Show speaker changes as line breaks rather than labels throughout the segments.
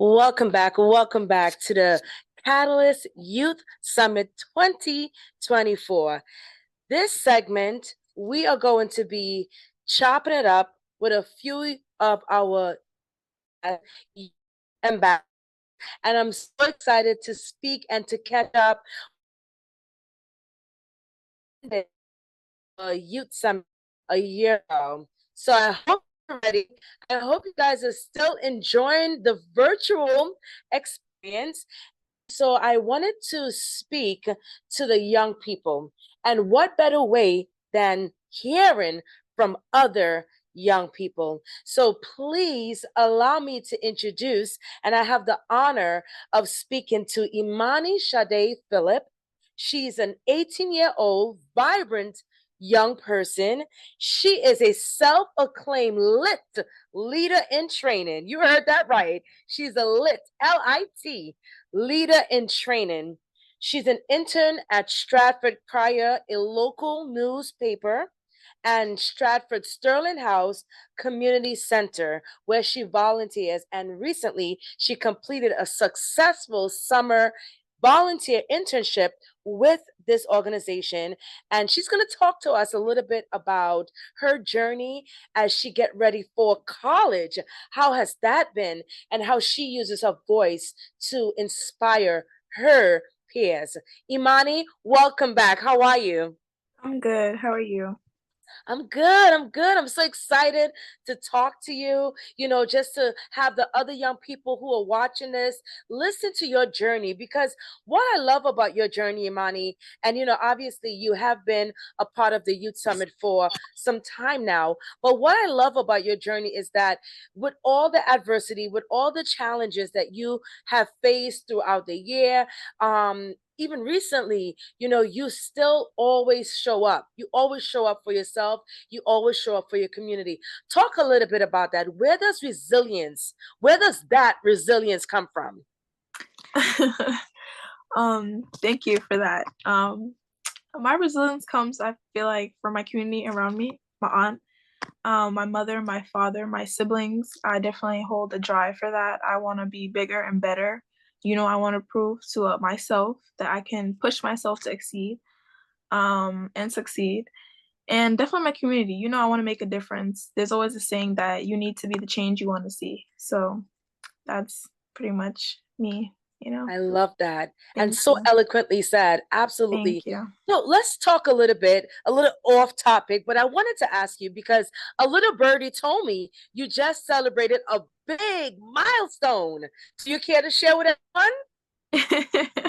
Welcome back to the Catalyst Youth Summit 2024. This segment, we are going to be chopping it up with a few of our ambassadors. And I'm so excited to speak and to catch up with the Youth Summit a year ago. So I hope you're ready. I hope you guys are still enjoying the virtual experience. So I wanted to speak to the young people, and what better way than hearing from other young people. So please allow me to introduce, and I have the honor of speaking to Imani Sade Phillip. She's an 18-year-old, vibrant young person. She is a self-acclaimed lit leader in training. You heard that right. She's a lit, L-I-T, leader in training. She's an intern at Stratford Crier, a local newspaper, and Stratford Sterling House Community Center, where she volunteers. And recently, she completed a successful summer volunteer internship with this organization, and she's going to talk to us a little bit about her journey as she get ready for college. How has that been, and how she uses her voice to inspire her peers. Imani, welcome back. How are you?
I'm good. How are you?
I'm good. I'm good. I'm so excited to talk to you, just to have the other young people who are watching this listen to your journey. Because what I love about your journey, Imani, and, obviously you have been a part of the Youth Summit for some time now. But what I love about your journey is that with all the adversity, with all the challenges that you have faced throughout the year, even recently, you still always show up. You always show up for yourself. You always show up for your community. Talk a little bit about that. Where does that resilience come from?
Thank you for that. My resilience comes, I feel like, from my community around me, my aunt, my mother, my father, my siblings. I definitely hold a drive for that. I want to be bigger and better. I want to prove to myself that I can push myself to exceed, and succeed. And definitely my community. I want to make a difference. There's always a saying that you need to be the change you want to see. So that's pretty much me.
I love that. And
Thank
so
you.
eloquently said.
Thank
Absolutely.
you.
So let's talk a little off topic, but I wanted to ask you because a little birdie told me you just celebrated a big milestone. Do you care to share with everyone?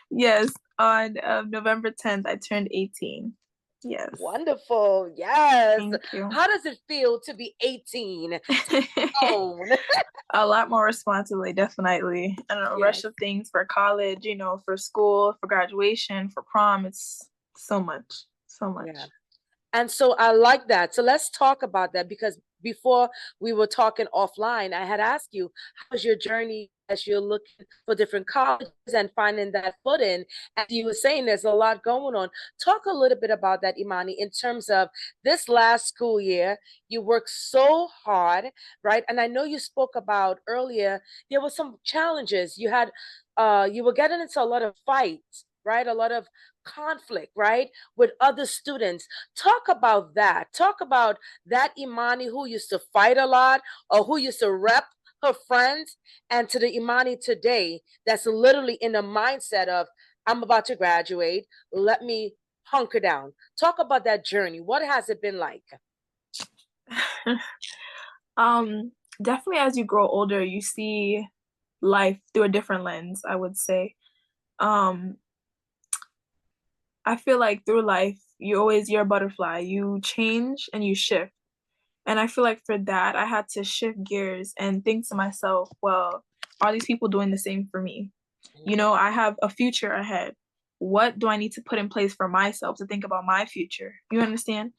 Yes, on November 10th, I turned 18. Yes,
Wonderful. Yes.
thank you.
How does it feel to be 18? Oh,
A lot more responsibility, definitely. And a rush
yes.
of things for college, for school, for graduation, for prom. It's so much, so
Yeah.
much.
And so I like that. So let's talk about that because before we were talking offline, I had asked you, how's your journey as you're looking for different colleges and finding that footing? As you were saying, there's a lot going on. Talk a little bit about that, Imani, in terms of this last school year. You worked so hard, right? And I know you spoke about earlier, there were some challenges. You were getting into a lot of fights, right? A lot of conflict, right? With other students. Talk about that. Talk about that Imani who used to fight a lot or who used to rep her friends, and to the Imani today that's literally in the mindset of, I'm about to graduate. Let me hunker down. Talk about that journey. What has it been like?
Um, Definitely as you grow older, you see life through a different lens, I would say. Um, I feel like through life, you're a butterfly. You change and you shift. And I feel like for that, I had to shift gears and think to myself, well, are these people doing the same for me? I have a future ahead. What do I need to put in place for myself to think about my future? You understand?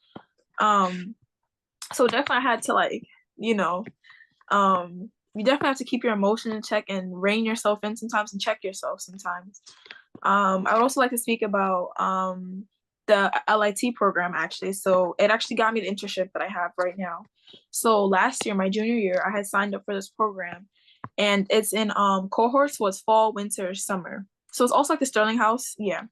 Um, so definitely I had to you definitely have to keep your emotions in check and rein yourself in sometimes and check yourself sometimes. I would also like to speak about the LIT program actually. So it actually got me the internship that I have right now. So last year, my junior year, I had signed up for this program and it's in cohorts, so it's fall, winter, summer. So it's also like the Sterling House. Yeah.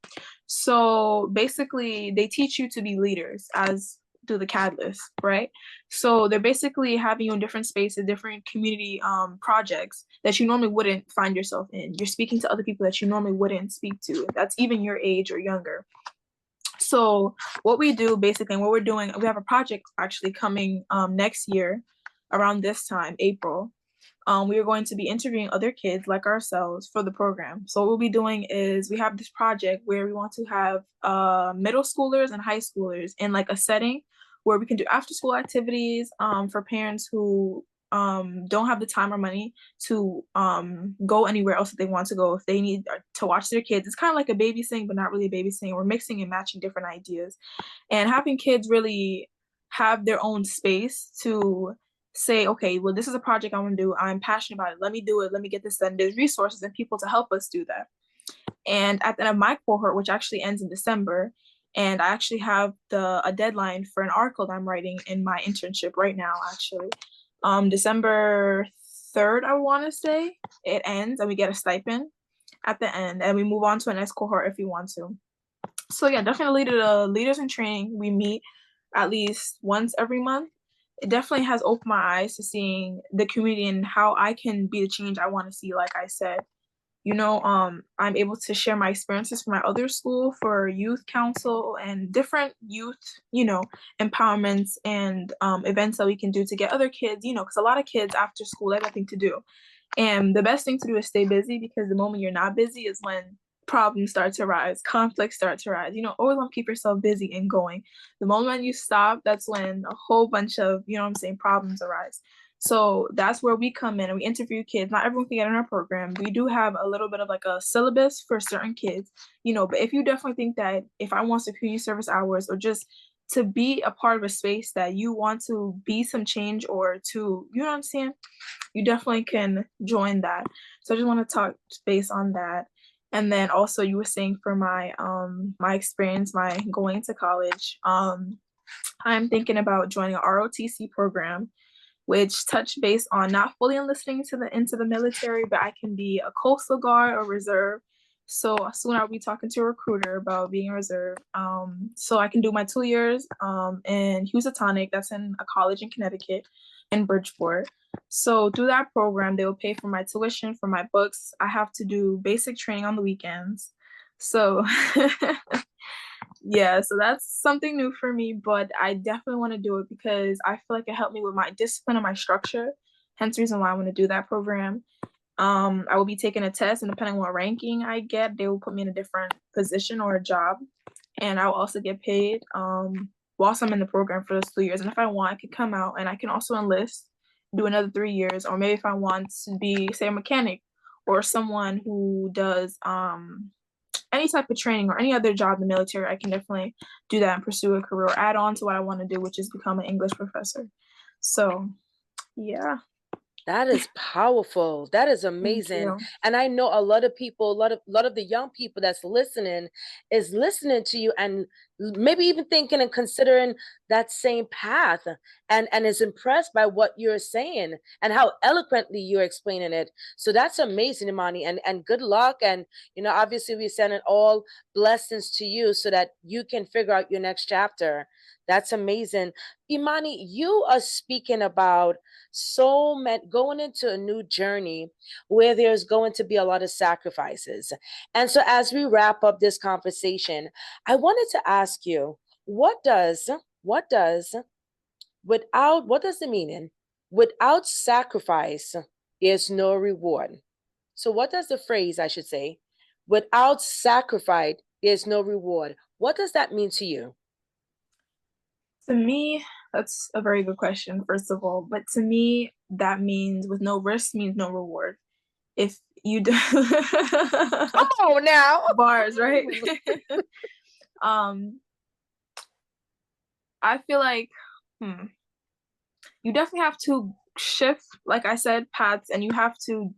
So basically they teach you to be leaders, as do the catalysts, right? So they're basically having you in different spaces, different community projects that you normally wouldn't find yourself in. You're speaking to other people that you normally wouldn't speak to, that's even your age or younger. So what we do basically, and what we're doing, we have a project actually coming next year around this time, April. We are going to be interviewing other kids like ourselves for the program. So what we'll be doing is we have this project where we want to have middle schoolers and high schoolers in like a setting where we can do after school activities for parents who don't have the time or money to go anywhere else that they want to go. If they need to watch their kids, it's kind of like a babysitting, but not really a babysitting. We're mixing and matching different ideas and having kids really have their own space to say, okay, well, this is a project I want to do. I'm passionate about it. Let me do it. Let me get this done. There's resources and people to help us do that. And at the end of my cohort, which actually ends in December, and I actually have a deadline for an article that I'm writing in my internship right now, actually. December 3rd, I want to say, it ends and we get a stipend at the end and we move on to a next cohort if we want to. So yeah, definitely the leaders in training, we meet at least once every month. It definitely has opened my eyes to seeing the community and how I can be the change I want to see, like I said. I'm able to share my experiences from my other school for youth council and different youth, empowerments and events that we can do to get other kids, because a lot of kids after school, they have nothing to do. And the best thing to do is stay busy, because the moment you're not busy is when problems start to rise, conflicts start to rise. Always want to keep yourself busy and going. The moment you stop, that's when a whole bunch of, problems arise. So that's where we come in and we interview kids. Not everyone can get in our program. We do have a little bit of like a syllabus for certain kids, but if you definitely think that if I want some community service hours or just to be a part of a space that you want to be some change or to, you know what I'm saying? You definitely can join that. So I just want to talk based on that. And then also you were saying for my experience, my going to college, I'm thinking about joining a ROTC program, which touch base on not fully enlisting into the military, but I can be a coastal guard or reserve. So soon I'll be talking to a recruiter about being a reserve. So I can do my 2 years in Housatonic, that's in a college in Connecticut, in Bridgeport. So through that program, they will pay for my tuition, for my books. I have to do basic training on the weekends. So yeah, so that's something new for me, but I definitely want to do it because I feel like it helped me with my discipline and my structure. Hence the reason why I want to do that program. I will be taking a test, and depending on what ranking I get, they will put me in a different position or a job. And I will also get paid whilst I'm in the program for those 3 years. And if I want, I could come out and I can also enlist, do another 3 years, or maybe if I want to be, say, a mechanic or someone who does any type of training or any other job in the military, I can definitely do that and pursue a career or add on to what I want to do, which is become an English professor. So, yeah.
That is powerful. That is amazing. And I know a lot of people, a lot of the young people that's listening is listening to you and maybe even thinking and considering that same path and is impressed by what you're saying and how eloquently you're explaining it. So that's amazing, Imani, and good luck. And obviously we're sending all blessings to you so that you can figure out your next chapter. That's amazing. Imani, you are speaking about so many going into a new journey where there's going to be a lot of sacrifices. And so as we wrap up this conversation, I wanted to ask you, what does the meaning without sacrifice there's no reward? So what does the phrase, I should say, without sacrifice there's no reward, what does that mean to you?
To me, that's a very good question, first of all. But to me, that means with no risk means no reward. If you do
Come on now.
bars, right? I feel like you definitely have to shift, like I said, paths, and you have to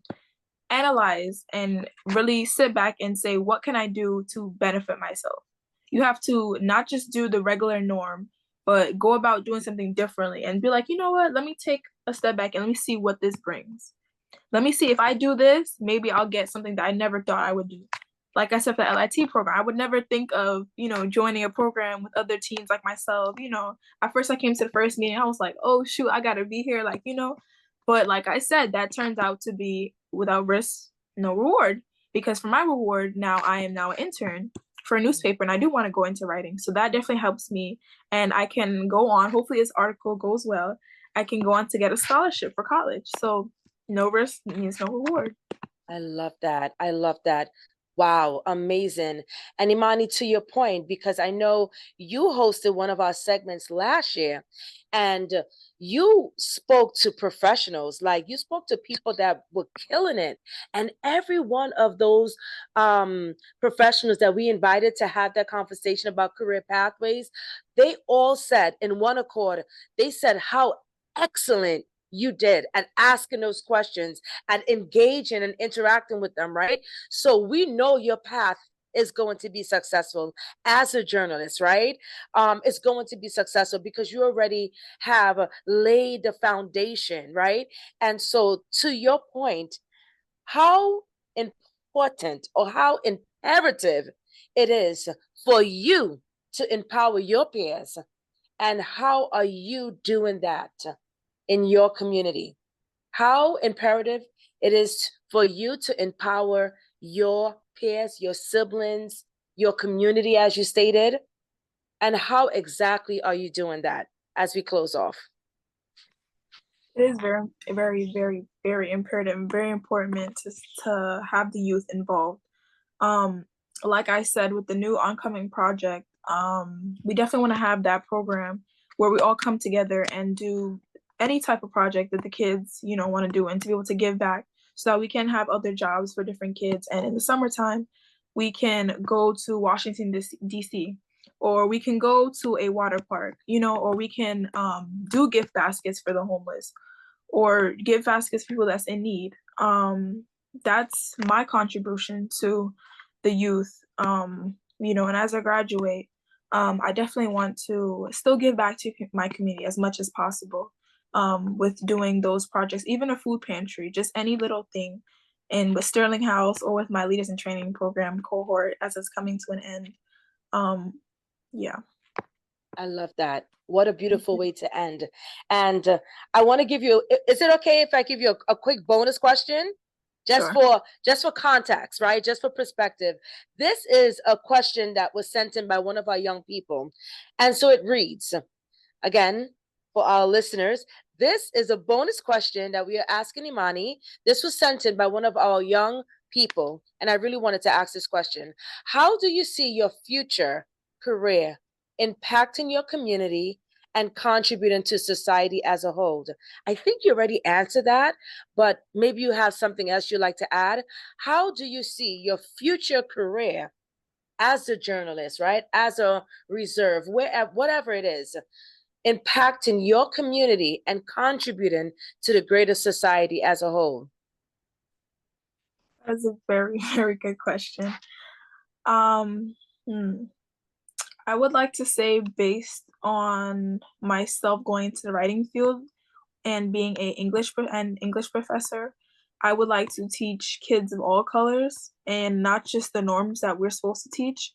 analyze and really sit back and say, what can I do to benefit myself? You have to not just do the regular norm, but go about doing something differently and be like, you know what, let me take a step back and let me see what this brings. let me see if I do this, maybe I'll get something that I never thought I would do. Like I said, for the LIT program, I would never think of, joining a program with other teens like myself. At first I came to the first meeting, I was like, oh shoot, I gotta be here, But like I said, that turns out to be without risk, no reward. Because for my reward, now I am now an intern for a newspaper, and I do want to go into writing. So that definitely helps me. And I can go on, hopefully this article goes well, I can go on to get a scholarship for college. So no risk means no reward.
I love that. I love that. Wow, amazing. And Imani, to your point, because I know you hosted one of our segments last year and you spoke to professionals, like you spoke to people that were killing it. And every one of those professionals that we invited to have that conversation about career pathways, they all said in one accord, they said how excellent you did at asking those questions and engaging and interacting with them, right? So we know your path is going to be successful as a journalist, right? It's going to be successful because you already have laid the foundation, right? And so, to your point, how important or how imperative it is for you to empower your peers, and how are you doing that in your community? How imperative it is for you to empower your peers, your siblings, your community, as you stated, and how exactly are you doing that as we close off?
It is very, very, very, very imperative and very important to have the youth involved. Um, like I said, with the new oncoming project, we definitely want to have that program where we all come together and do any type of project that the kids, want to do, and to be able to give back so that we can have other jobs for different kids. And in the summertime, we can go to Washington, D.C., or we can go to a water park, or we can do gift baskets for the homeless, or gift baskets for people that's in need. That's my contribution to the youth. And as I graduate, I definitely want to still give back to my community as much as possible, with doing those projects, even a food pantry, just any little thing. And with Sterling House, or with my Leaders in Training program cohort as it's coming to an end. Yeah.
I love that. What a beautiful way to end. And I want to give you, is it okay if I give you a quick bonus question?
Sure.
Just for context, right? Just for perspective. This is a question that was sent in by one of our young people. And so it reads, again, for our listeners, this is a bonus question that we are asking Imani. This was sent in by one of our young people. And I really wanted to ask this question. How do you see your future career impacting your community and contributing to society as a whole? I think you already answered that, but maybe you have something else you'd like to add. How do you see your future career as a journalist, right? As a reserve, whatever it is, impacting your community and contributing to the greater society as a whole?
That's a very, very good question. Um, hmm. I would like to say, based on myself going to the writing field and being a English professor, I would like to teach kids of all colors and not just the norms that we're supposed to teach.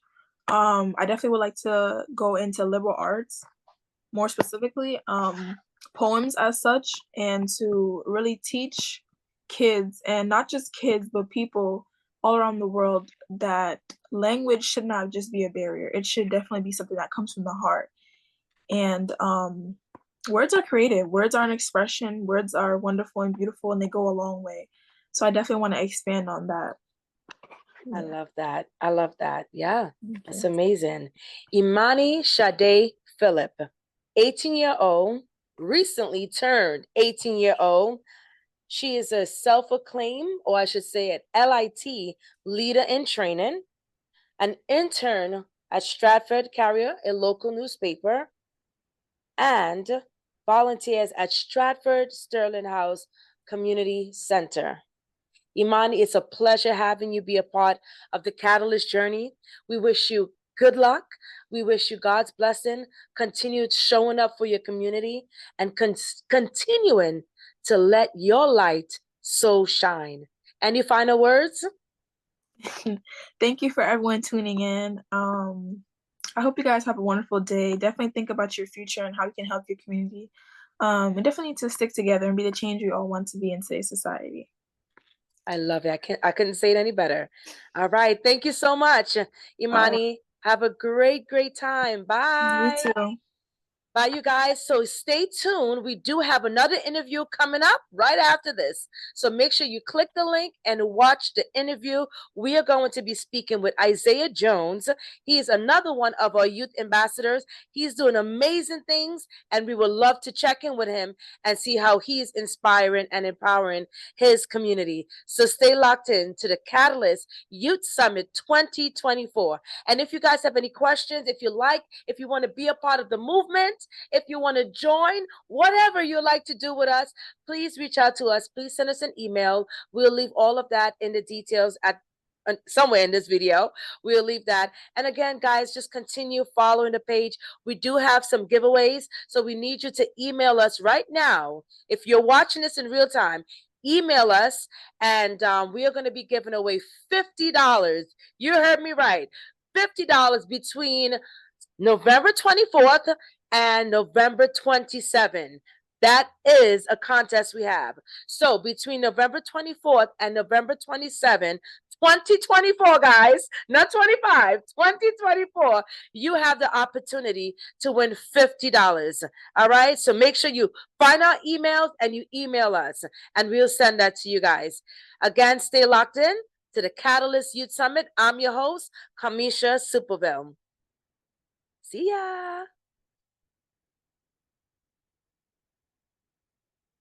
I definitely would like to go into liberal arts, more specifically, poems as such, and to really teach kids, and not just kids, but people all around the world, that language should not just be a barrier. It should definitely be something that comes from the heart. And words are creative, words are an expression, words are wonderful and beautiful, and they go a long way. So I definitely want to expand on that.
I
Yeah.
love that. I love that. Yeah, that's
Okay.
amazing. Imani Sade Philip, 18-year-old, recently turned 18-year-old. She is a self-acclaimed, or I should say an LIT leader in training, an intern at Stratford Crier, a local newspaper, and volunteers at Stratford Sterling House Community Center. Imani, it's a pleasure having you be a part of the Catalyst journey. We wish you good luck. We wish you God's blessing. Continue showing up for your community and continuing to let your light so shine. Any final words?
Thank you for everyone tuning in. I hope you guys have a wonderful day. Definitely think about your future and how you can help your community. And definitely need to stick together and be the change we all want to be in today's society.
I love it. I couldn't say it any better. All right. Thank you so much,
All right.
Imani. Have a great, great time.
You
Bye.
too.
Bye, you guys. So stay tuned. We do have another interview coming up right after this. So make sure you click the link and watch the interview. We are going to be speaking with Isaiah Jones. He is another one of our youth ambassadors. He's doing amazing things, and we would love to check in with him and see how he's inspiring and empowering his community. So stay locked in to the Catalyst Youth Summit 2024. And if you guys have any questions, if you want to be a part of the movement, if you want to join, whatever you like to do with us, please reach out to us. Please send us an email. We'll leave all of that in the details at somewhere in this video. We'll leave that. And again, guys, just continue following the page. We do have some giveaways, so we need you to email us right now. If you're watching this in real time, email us, and we are going to be giving away $50. You heard me right. $50 between November 24th and November 27th. That is a contest we have. So between November 24th and November 27th, 2024, guys, not 25, 2024, you have the opportunity to win $50. All right. So make sure you find our emails and you email us, and we'll send that to you guys. Again, stay locked in to the Catalyst Youth Summit. I'm your host, Kamisha Superville. See ya.